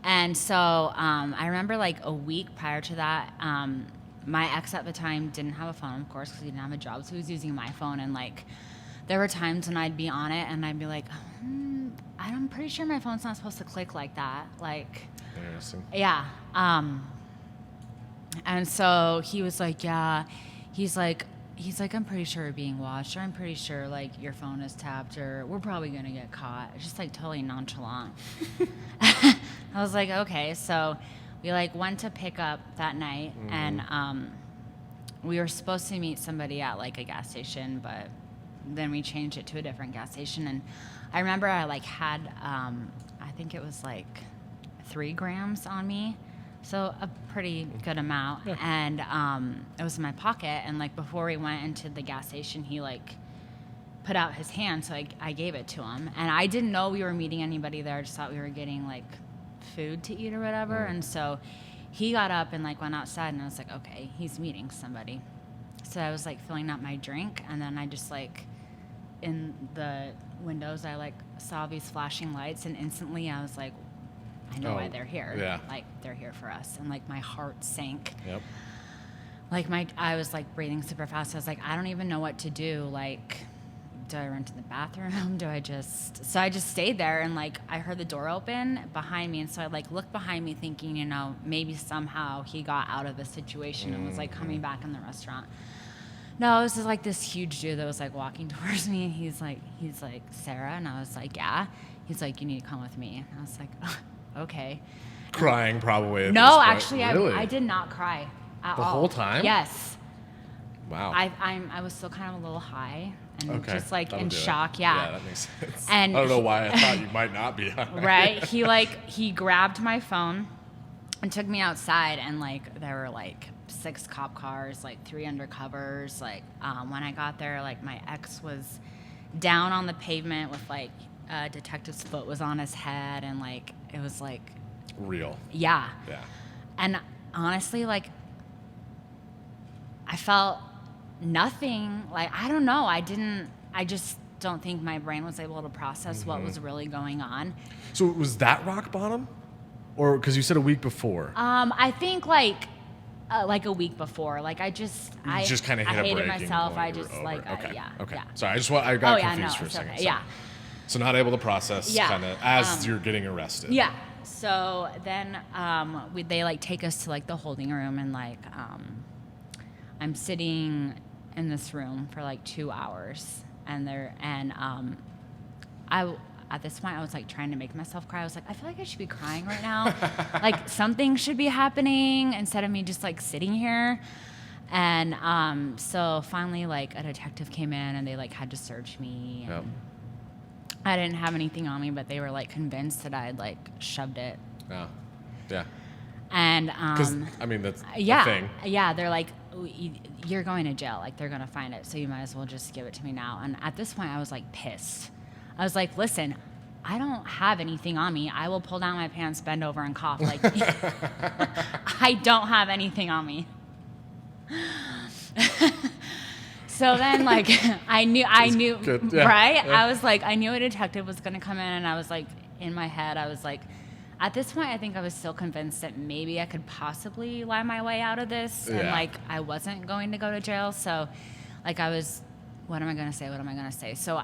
And so I remember like a week prior to that, my ex at the time didn't have a phone, of course, because he didn't have a job. So he was using my phone. And like, there were times when I'd be on it and I'd be like, I'm pretty sure my phone's not supposed to click like that. Like, Interesting. yeah. And so he was like, yeah. He's like, I'm pretty sure you're being watched, or I'm pretty sure like your phone is tapped, or we're probably gonna get caught. It's just like totally nonchalant. I was like, okay. So we like went to pick up that night, and we were supposed to meet somebody at like a gas station, but then we changed it to a different gas station. And I remember I like had, I think it was like 3 grams on me. So a pretty good amount. Yeah. And it was in my pocket. And like before we went into the gas station, he like put out his hand. So I gave it to him. And I didn't know we were meeting anybody there. I just thought we were getting like food to eat or whatever. And so he got up and like went outside, and I was like, okay, he's meeting somebody. So I was like filling up my drink. And then I just like in the windows, I like saw these flashing lights, and instantly I was like, I know why they're here. Yeah. Like, they're here for us. And, like, my heart sank. Yep. Like, I was, like, breathing super fast. I was like, I don't even know what to do. Like, do I run to the bathroom? So I just stayed there, and, like, I heard the door open behind me. And so I, like, looked behind me thinking, you know, maybe somehow he got out of the situation and was, like, coming back in the restaurant. No, it was just, like, this huge dude that was, like, walking towards me. And he's like, Sarah? And I was like, yeah. He's like, you need to come with me. And I was like, okay. Crying probably. No, actually, really? I did not cry at all. The whole time? Yes. Wow. I was still kind of a little high and just like in shock. Yeah, that makes sense. And I don't know why I thought you might not be high. Right. He grabbed my phone and took me outside, and like there were like 6 cop cars, like 3 undercovers. Like when I got there, like my ex was down on the pavement with like a detective's foot was on his head, and like it was like real. Yeah. Yeah. And honestly, like I felt nothing. Like I don't know. I just don't think my brain was able to process what was really going on. So was that rock bottom, or because you said a week before? I think like a week before. Like I just kind of hit I a hated breaking myself. point. I just Okay. like Okay. yeah. Sorry, I got confused for a second. Okay. Yeah. So not able to process kind of as you're getting arrested. Yeah. So then they like take us to like the holding room, and like I'm sitting in this room for like 2 hours, and at this point I was like trying to make myself cry. I was like, I feel like I should be crying right now. Like something should be happening instead of me just like sitting here. And so finally like a detective came in, and they like had to search me. And I didn't have anything on me, but they were like convinced that I had like shoved it. Yeah. Yeah. And because I mean that's the thing. Yeah, they're like, you're going to jail. Like they're gonna find it, so you might as well just give it to me now. And at this point, I was like pissed. I was like, listen, I don't have anything on me. I will pull down my pants, bend over, and cough. Like I don't have anything on me. So then, like, I knew, right? Yeah. I was like, I knew a detective was gonna come in, and I was like, in my head, I was like, at this point, I think I was still convinced that maybe I could possibly lie my way out of this, and like, I wasn't going to go to jail. So, like, I was, what am I gonna say? What am I gonna say? So,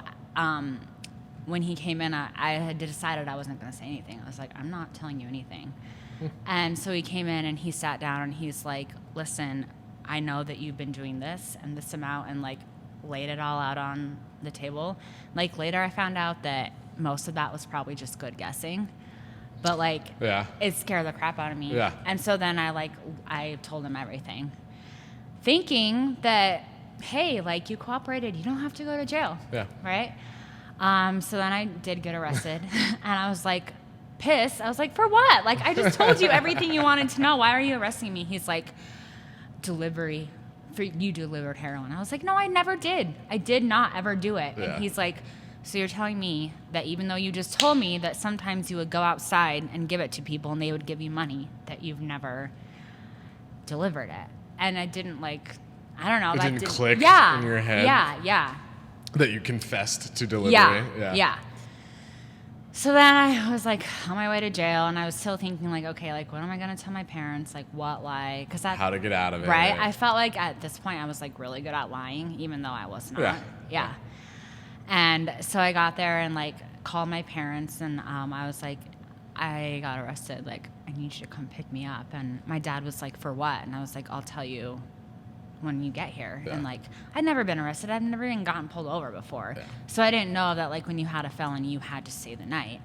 when he came in, I had decided I wasn't gonna say anything. I was like, I'm not telling you anything. And so he came in, and he sat down, and he's like, listen, I know that you've been doing this and this amount, and like laid it all out on the table. Like later I found out that most of that was probably just good guessing, but like it scared the crap out of me. Yeah. And so then I told him everything, thinking that, hey, like you cooperated, you don't have to go to jail. Yeah. Right. So then I did get arrested, and I was like, pissed. I was like, for what? Like, I just told you everything you wanted to know. Why are you arresting me? He's like, delivery. You delivered heroin. I was like, no, I never did. I did not ever do it. Yeah. And he's like, so you're telling me that even though you just told me that sometimes you would go outside and give it to people and they would give you money, that you've never delivered it. And I didn't like, I don't know. It that didn't click yeah, in your head? Yeah. That you confessed to delivery? Yeah. So then I was like on my way to jail, and I was still thinking like, okay, like what am I gonna tell my parents? Like what lie? Because how to get out of it? Right. I felt like at this point I was like really good at lying, even though I was not. Yeah. And so I got there and like called my parents, and I was like, I got arrested. Like I need you to come pick me up. And my dad was like, for what? And I was like, I'll tell you when you get here. And like I'd never been arrested. I've never even gotten pulled over before. So I didn't know that like when you had a felony you had to stay the night.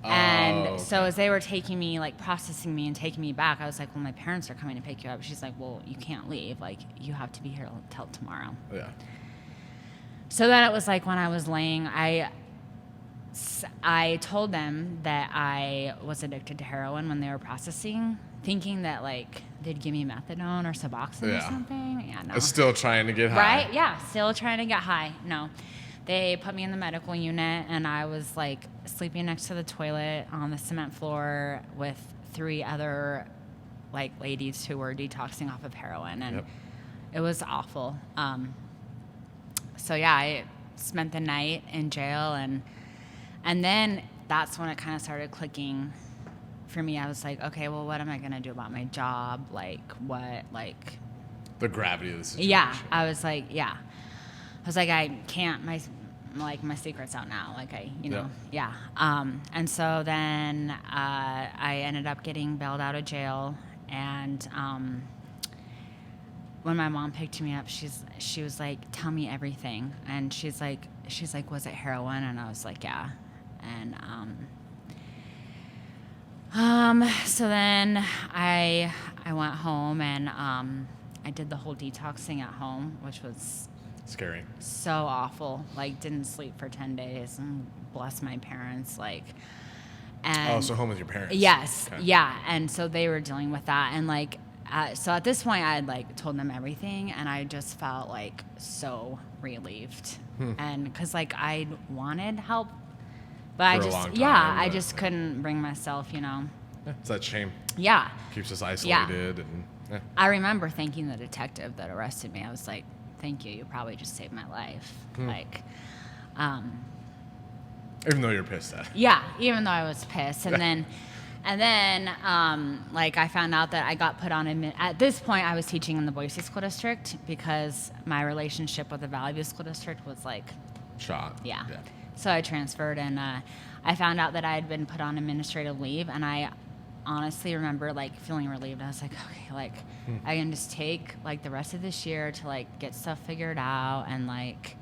And so as they were taking me, like processing me and taking me back, I was like, well, my parents are coming to pick you up. She's like, well, you can't leave. Like you have to be here till tomorrow. So then it was like when I was laying, I told them that I was addicted to heroin when they were processing, thinking that like they'd give me methadone or Suboxone or something. Yeah, no. Still trying to get high. Right? Yeah, still trying to get high. No. They put me in the medical unit, and I was like sleeping next to the toilet on the cement floor with 3 other like ladies who were detoxing off of heroin, and it was awful. So yeah, I spent the night in jail, and then that's when it kind of started clicking for me. I was like, okay, well, what am I gonna do about my job? Like, what? Like, the gravity of the situation. Yeah, I was like, I can't. My secret's out now. Like, and so then I ended up getting bailed out of jail, and when my mom picked me up, she was like, tell me everything. And she's like, was it heroin? And I was like, yeah. And so then I went home, and I did the whole detoxing at home, which was scary, so awful. Like didn't sleep for 10 days, and bless my parents. Like, and so home with your parents. Yes, okay. Yeah. And so they were dealing with that, and like. So at this point, I had like told them everything, and I just felt like so relieved, and because like I wanted help, but I just couldn't bring myself, It's that shame. Yeah. Keeps us isolated, and I remember thanking the detective that arrested me. I was like, "Thank you. You probably just saved my life." Like, even though you're pissed at it. Yeah, even though I was pissed, And then, like, I found out that I got put on at this point, I was teaching in the Boise School District because my relationship with the Valley View School District was, like... shot. Yeah. So I transferred, and I found out that I had been put on administrative leave, and I honestly remember, like, feeling relieved. I was like, okay, like, I can just take, like, the rest of this year to, like, get stuff figured out, and, like...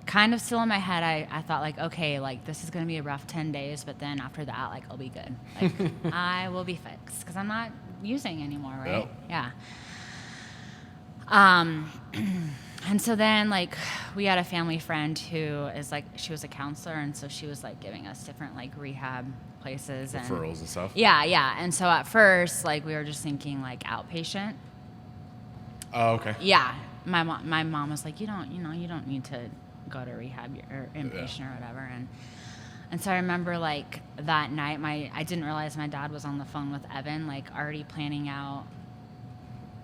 kind of still in my head, I thought like, okay, like this is going to be a rough 10 days, but then after that, like I'll be good. Like I will be fixed because I'm not using anymore, right? Yep. Yeah. And so then like we had a family friend who is like, she was a counselor, and so she was like giving us different like rehab places. Referrals and stuff. Yeah. And so at first, like we were just thinking like outpatient. Oh, okay. Yeah. My mom was like, you don't need to go to rehab or inpatient or whatever, and so I remember like that night I didn't realize my dad was on the phone with Evan, like already planning out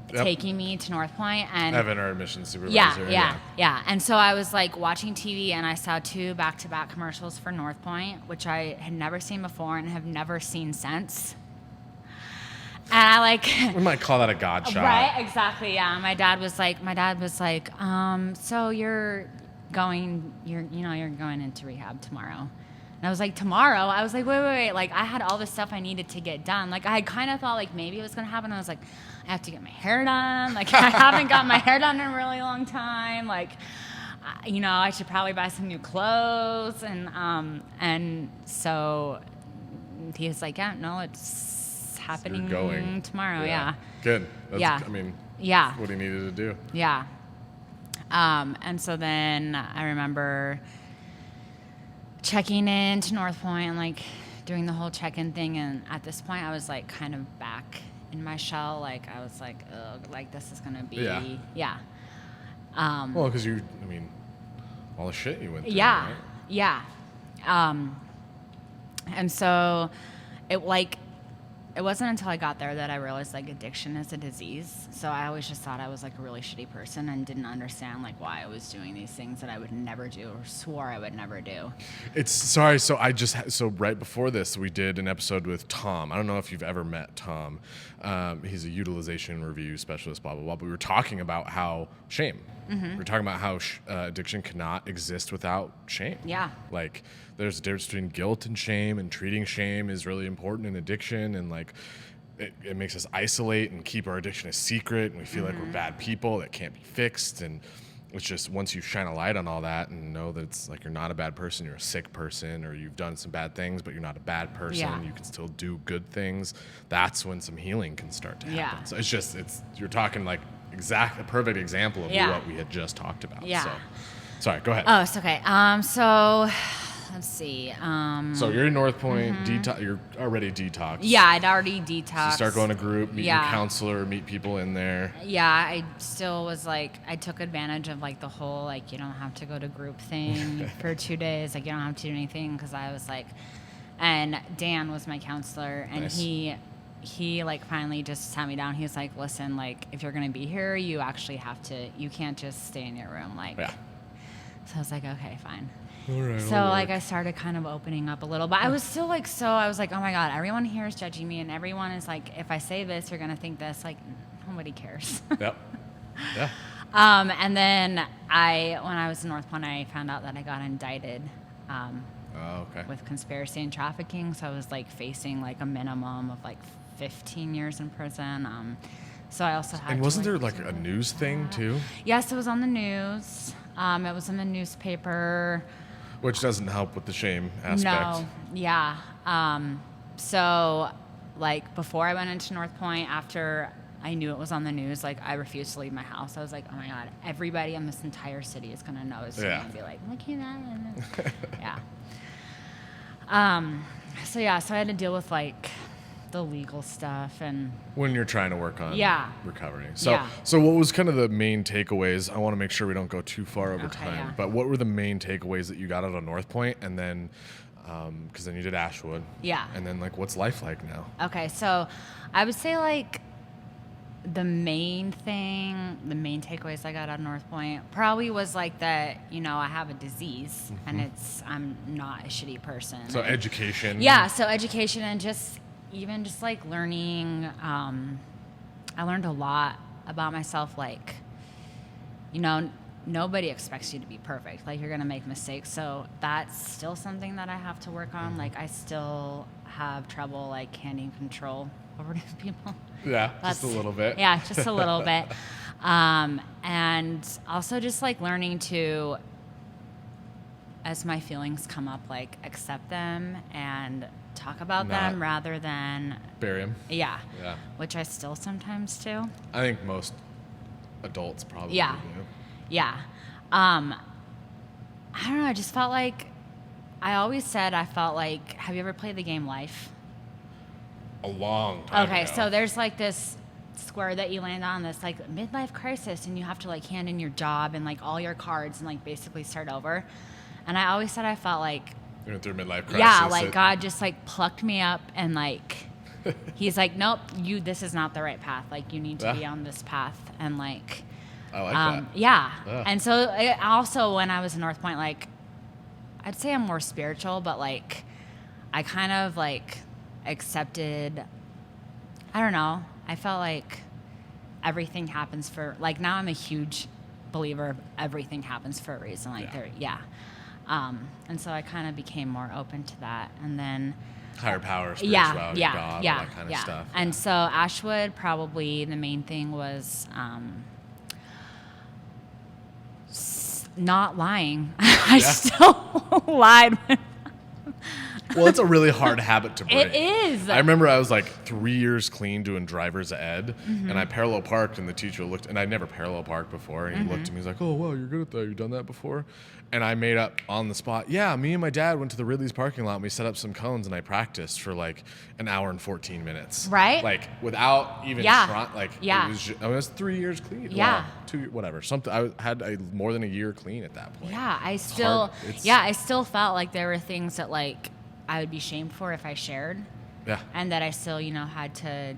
taking me to Northpoint, and Evan, our admissions supervisor. Yeah. And so I was like watching TV, and I saw 2 back-to-back commercials for Northpoint, which I had never seen before and have never seen since. And I like... we might call that a God shot. Right? Exactly, yeah. My dad was like, so you're going into rehab tomorrow. And I was like, tomorrow? I was like, wait. Like, I had all the stuff I needed to get done. Like, I kind of thought, like, maybe it was going to happen. I was like, I have to get my hair done. Like, I haven't got my hair done in a really long time. Like, I should probably buy some new clothes. And so he was like, yeah, no, it's happening tomorrow. Yeah. Good. That's, what he needed to do. Yeah. And so then I remember checking in to Northpoint and like doing the whole check-in thing. And at this point, I was like kind of back in my shell. Like I was like, ugh, like this is gonna be, yeah. Well, because all the shit you went through. Yeah, right? yeah. And so it wasn't until I got there that I realized like addiction is a disease. So I always just thought I was like a really shitty person and didn't understand like why I was doing these things that I would never do or swore I would never do. So right before this, we did an episode with Tom. I don't know if you've ever met Tom. He's a utilization review specialist, blah, blah, blah. But we were talking about how shame. We were talking about how addiction cannot exist without shame. Yeah. Like there's a difference between guilt and shame, and treating shame is really important in addiction. And like it makes us isolate and keep our addiction a secret. And we feel like we're bad people that can't be fixed. And it's just once you shine a light on all that and know that it's like you're not a bad person, you're a sick person, or you've done some bad things, but you're not a bad person. Yeah. You can still do good things. That's when some healing can start to happen. Yeah. So you're talking like a perfect example of what we had just talked about. Yeah. So, sorry, go ahead. Oh, it's okay. So let's see. So you're in Northpoint, you're already detoxed. Yeah, I'd already detoxed. So you start going to group, meet your counselor, meet people in there. Yeah, I still was like, I took advantage of like the whole, like, you don't have to go to group thing for 2 days. Like, you don't have to do anything, because I was like, and Dan was my counselor, and Nice. he like finally just sat me down. He was like, listen, like, if you're going to be here, you actually have to, you can't just stay in your room. Like, Yeah. So I was like, okay, fine. All right. So like I started kind of opening up a little, but I was still like, I was like, oh my God, everyone here is judging me, and everyone is like, if I say this, you're going to think this. Like, nobody cares. Yep. Yeah. And then when I was in Northpoint, I found out that I got indicted Okay. with conspiracy and trafficking. So I was like facing like a minimum of like 15 years in prison. So I also had. And wasn't there like a news thing too? Yes, it was on the news. It was in the newspaper. Which doesn't help with the shame aspect. No, yeah. So, like, before I went into Northpoint, after I knew it was on the news, like, I refused to leave my house. I was like, oh my God, everybody in this entire city is going to notice me and be like, look at that. Yeah. So I had to deal with, like, the legal stuff and When you're trying to work on recovery. So Yeah. so what was kind of the main takeaways? I want to make sure we don't go too far over Okay, time. yeah. But what were the main takeaways that you got out of Northpoint? And then, because then you did Ashwood. Yeah. And then like, what's life like now? Okay, so I would say like the main takeaways I got out of Northpoint probably was like that, you know, I have a disease and I'm not a shitty person. So education. Yeah, so education and just like learning, I learned a lot about myself, like, you know, nobody expects you to be perfect. Like, you're going to make mistakes. So that's still something that I have to work on. Like, I still have trouble, like, handing control over to people. Yeah, just a little bit. Yeah, just a little bit. And also just, like, learning to, as my feelings come up, like, accept them and talk about them rather than bury them. Yeah. Yeah. Which I still sometimes do. I think most adults probably Yeah. do. Yeah. I don't know. I just felt like, I always said I felt like, have you ever played the game Life? A long time Okay, ago. so there's like this square that you land on, this like midlife crisis, and you have to like hand in your job and like all your cards and like basically start over. And I always said I felt like, You went through a midlife crisis. yeah, like God just like plucked me up and like, he's like, nope, this is not the right path. Like, you need to be on this path. And like, I like that. yeah. Yeah. And so also when I was in Northpoint, like, I'd say I'm more spiritual, but like, I kind of like accepted, I don't know. I felt like everything happens for, like, now I'm a huge believer of everything happens for a reason. Like, and so I kind of became more open to that. And then Higher power, spirituality, God, all that kind of stuff. And so Ashwood, probably the main thing was not lying. I still lied. Well, it's a really hard habit to break. It is. I remember I was like 3 years clean doing driver's ed, and I parallel parked, and the teacher looked, and I never parallel parked before, and he looked at me, he's like, oh, wow, you're good at that. You've done that before? And I made up on the spot, yeah, me and my dad went to the Ridley's parking lot, and we set up some cones, and I practiced for like an hour and 14 minutes. Right? Like, without even trying, like, Yeah. I was 3 years clean. Yeah. Well, 2, whatever. Something, I had more than a year clean at that point. Yeah, I still felt like there were things that like I would be shamed for if I shared. Yeah. And that I still, had to,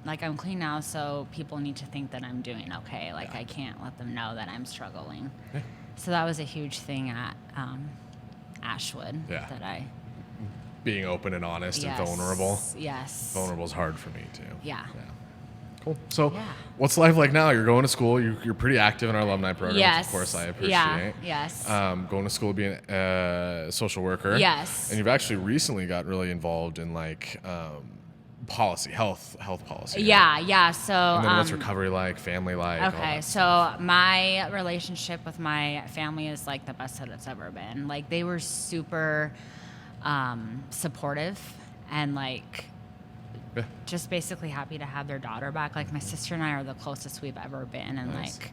like, I'm clean now, so people need to think that I'm doing okay. Like, I can't let them know that I'm struggling. Yeah. So that was a huge thing at Ashwood that I... Being open and honest and vulnerable. Yes. Vulnerable is hard for me, too. Yeah. Cool. So what's life like now? You're going to school. You're pretty active in our alumni program, yes. which of course I appreciate. Yeah. Yes. Going to school, being a social worker. Yes. And you've actually recently got really involved in like policy, health policy. Yeah, yeah. So and then what's recovery like, family like? Okay, so my relationship with my family is like the best that it's ever been. Like they were super supportive and like just basically happy to have their daughter back. Like my sister and I are the closest we've ever been, and nice. like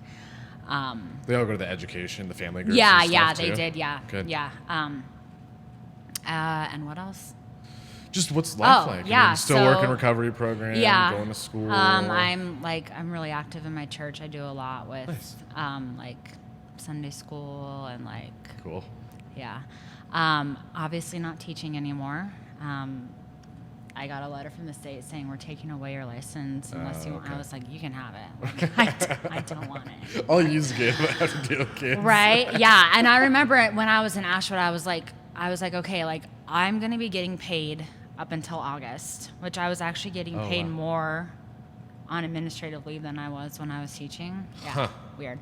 they all go to the education, the family groups. Yeah, and yeah, stuff they too? did. Yeah, Good. yeah. And what else? Just what's life like? Yeah, I mean, still working recovery program. Yeah, going to school. I'm really active in my church. I do a lot with nice. like Sunday school and like cool. Yeah. Obviously not teaching anymore. I got a letter from the state saying we're taking away your license unless you want. I was like, you can have it. Like, I don't want it. All you use game, but I have to deal with kids. Right? Yeah. And I remember when I was in Ashwood, I was like, okay, like I'm going to be getting paid up until August, which I was actually getting paid more on administrative leave than I was when I was teaching. Yeah. Weird.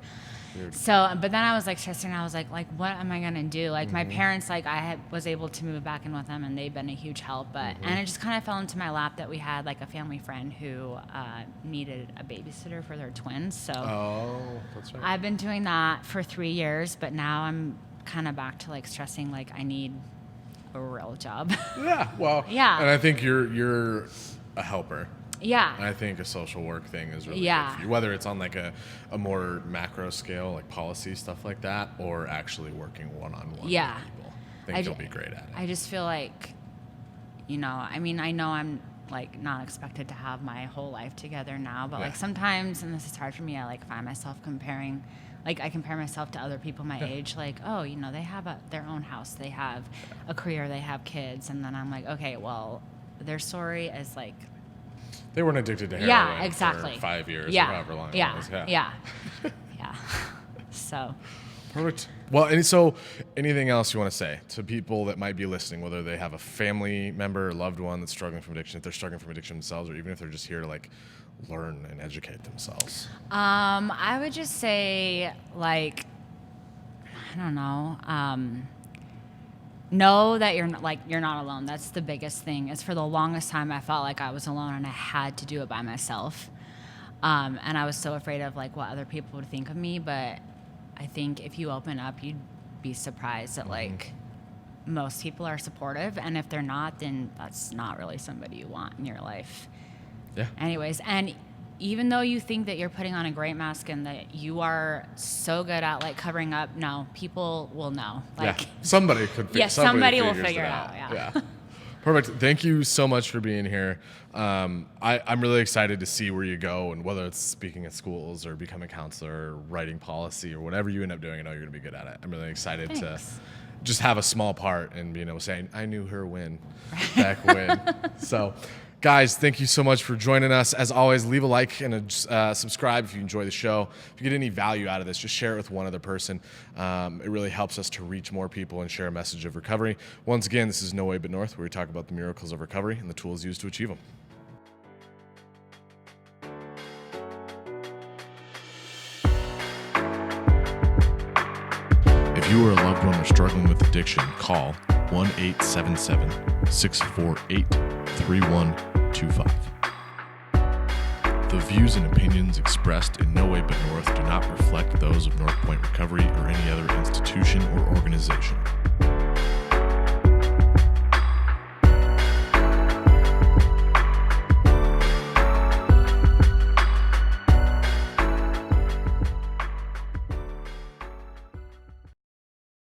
So, but then I was like stressing. I was like, what am I gonna do? Like my parents, like was able to move back in with them, and they've been a huge help. But and it just kind of fell into my lap that we had like a family friend who needed a babysitter for their twins. So, that's right. I've been doing that for 3 years, but now I'm kind of back to like stressing like I need a real job. Yeah. Well. Yeah. And I think you're a helper. Yeah. I think a social work thing is really good for you, whether it's on like a more macro scale, like policy stuff like that, or actually working one-on-one with people. I think you'll be great at it. I just feel like, I mean, I know I'm like not expected to have my whole life together now, but like sometimes, and this is hard for me, I like find myself comparing, like I compare myself to other people my age, like, oh, they have their own house, they have a career, they have kids, and then I'm like, okay, well, their story is like, they weren't addicted to heroin exactly. for 5 years or however long it was. Yeah. So. Perfect. Well, and so anything else you want to say to people that might be listening, whether they have a family member or loved one that's struggling from addiction, if they're struggling from addiction themselves, or even if they're just here to like learn and educate themselves? I would just say like, I don't know, know that you're not alone. That's the biggest thing. Is for the longest time I felt like I was alone and I had to do it by myself. And I was so afraid of like what other people would think of me. But I think if you open up, you'd be surprised that like most people are supportive. And if they're not, then that's not really somebody you want in your life. Yeah. Anyways, and even though you think that you're putting on a great mask and that you are so good at like covering up, no, people will know. Like, somebody could. Somebody will figure it out. Yeah. Perfect. Thank you so much for being here. I'm really excited to see where you go, and whether it's speaking at schools or becoming a counselor or writing policy or whatever you end up doing, I know you're going to be good at it. I'm really excited to just have a small part and being able to say, I knew her back when. So, guys, thank you so much for joining us. As always, leave a like and subscribe if you enjoy the show. If you get any value out of this, just share it with one other person. It really helps us to reach more people and share a message of recovery. Once again, this is No Way But North, where we talk about the miracles of recovery and the tools used to achieve them. If you or a loved one are struggling with addiction, call 1-877-648-3125. The views and opinions expressed in No Way But North do not reflect those of Northpoint Recovery or any other institution or organization.